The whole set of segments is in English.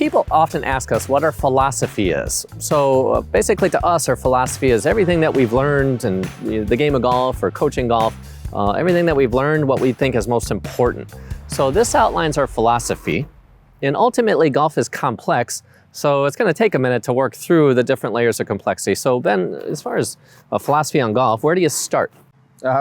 People often ask us what our philosophy is. So basically to us, our philosophy is everything that we've learned in the game of golf or coaching golf, everything that we've learned, what we think is most important. So this outlines our philosophy. And ultimately, golf is complex, so it's going to take a minute to work through the different layers of complexity. So Ben, as far as a philosophy on golf, where do you start?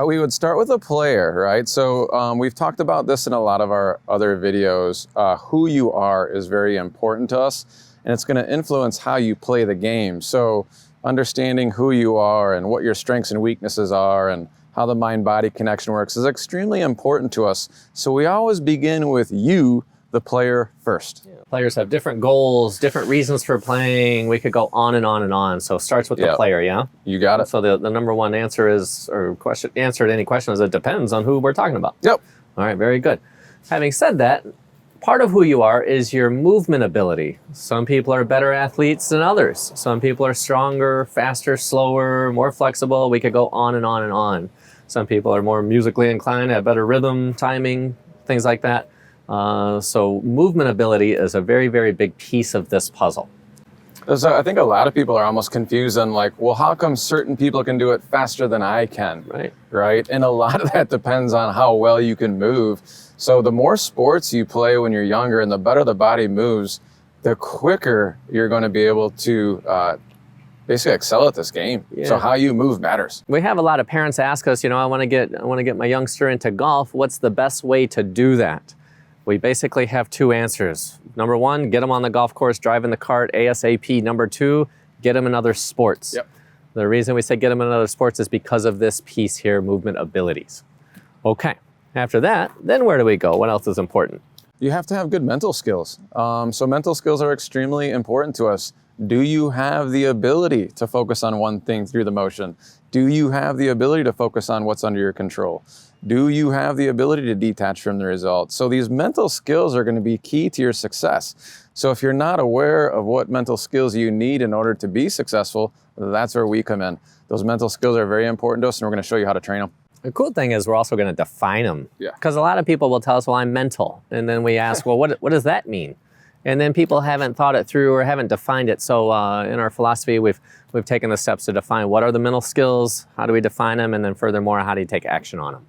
We would start with a player, right? So we've talked about this in a lot of our other videos. Who you are is very important to us, and it's going to influence how you play the game. So understanding who you are and what your strengths and weaknesses are and how the mind-body connection works is extremely important to us. So we always begin with you, the player, first. Yeah. Players have different goals, different reasons for playing. We could go on and on and on. So it starts with the player, yeah? You got it. So the number one answer is, or answer to any question is, it depends on who we're talking about. Yep. All right, very good. Having said that, part of who you are is your movement ability. Some people are better athletes than others. Some people are stronger, faster, slower, more flexible. We could go on and on and on. Some people are more musically inclined, have better rhythm, timing, things like that. So movement ability is a very, very big piece of this puzzle. So I think a lot of people are almost confused on like, well, how come certain people can do it faster than I can? Right? And a lot of that depends on how well you can move. So the more sports you play when you're younger and the better the body moves, the quicker you're going to be able to basically excel at this game. Yeah. So how you move matters. We have a lot of parents ask us, I want to get my youngster into golf. What's the best way to do that? We basically have two answers. Number one, get them on the golf course, driving the cart ASAP. Number two, get them in other sports. Yep. The reason we say get them in other sports is because of this piece here, movement abilities. Okay, after that, then where do we go? What else is important? You have to have good mental skills. So mental skills are extremely important to us. Do you have the ability to focus on one thing through the motion? Do you have the ability to focus on what's under your control? Do you have the ability to detach from the result? So these mental skills are going to be key to your success. So if you're not aware of what mental skills you need in order to be successful, that's where we come in. Those mental skills are very important to us, and we're going to show you how to train them. The cool thing is we're also going to define them. Yeah. Because a lot of people will tell us, well, I'm mental. And then we ask, well, what does that mean? And then people haven't thought it through or haven't defined it. So in our philosophy, we've taken the steps to define what are the mental skills, how do we define them, and then furthermore, how do you take action on them?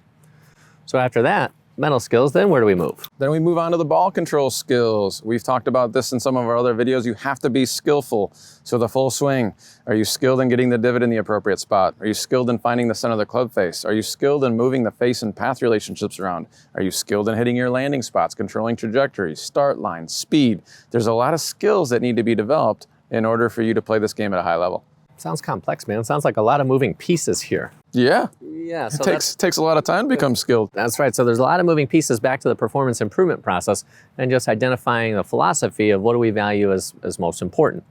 So after that, mental skills, then where do we move? Then we move on to the ball control skills. We've talked about this in some of our other videos. You have to be skillful. So the full swing. Are you skilled in getting the divot in the appropriate spot? Are you skilled in finding the center of the club face? Are you skilled in moving the face and path relationships around? Are you skilled in hitting your landing spots, controlling trajectory, start line, speed? There's a lot of skills that need to be developed in order for you to play this game at a high level. Sounds complex, man. Sounds like a lot of moving pieces here. Yeah. Yeah. So it takes a lot of time to become skilled. That's right. So there's a lot of moving pieces back to the performance improvement process and just identifying the philosophy of what do we value as most important.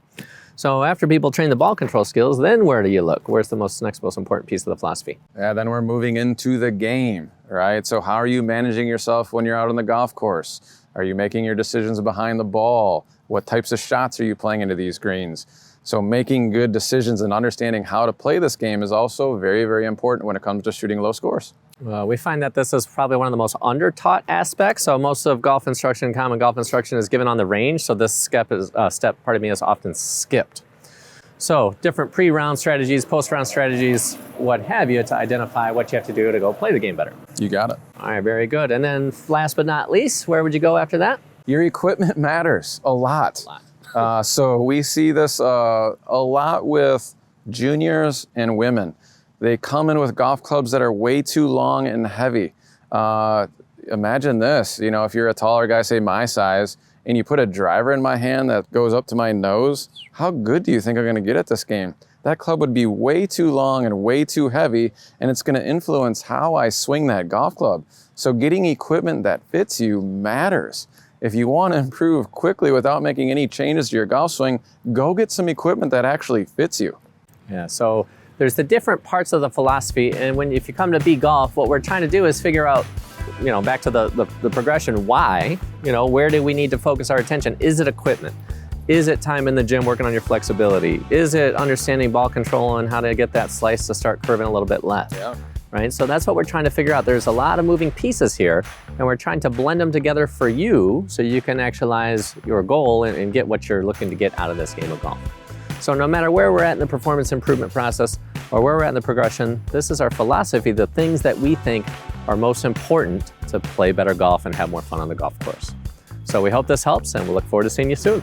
So after people train the ball control skills, then where do you look? Where's the next most important piece of the philosophy? Yeah, then we're moving into the game, right? So how are you managing yourself when you're out on the golf course? Are you making your decisions behind the ball? What types of shots are you playing into these greens? So making good decisions and understanding how to play this game is also very, very important when it comes to shooting low scores. We find that this is probably one of the most under-taught aspects. So most of golf instruction, common golf instruction, is given on the range. So this step is often skipped. So different pre-round strategies, post-round strategies, what have you, to identify what you have to do to go play the game better. You got it. All right, very good. And then last but not least, where would you go after that? Your equipment matters a lot. So we see this a lot with juniors and women. They come in with golf clubs that are way too long and heavy. Imagine this, if you're a taller guy, say my size, and you put a driver in my hand that goes up to my nose, how good do you think I'm going to get at this game? That club would be way too long and way too heavy, and it's going to influence how I swing that golf club. So getting equipment that fits you matters. If you want to improve quickly without making any changes to your golf swing, go get some equipment that actually fits you. Yeah, so there's the different parts of the philosophy, and if you come to B-Golf, what we're trying to do is figure out, back to the progression, why, where do we need to focus our attention? Is it equipment? Is it time in the gym working on your flexibility? Is it understanding ball control and how to get that slice to start curving a little bit left? Yeah. right? So that's what we're trying to figure out. There's a lot of moving pieces here, and we're trying to blend them together for you so you can actualize your goal and get what you're looking to get out of this game of golf. So no matter where we're at in the performance improvement process or where we're at in the progression, this is our philosophy, the things that we think are most important to play better golf and have more fun on the golf course. So we hope this helps, and we'll look forward to seeing you soon.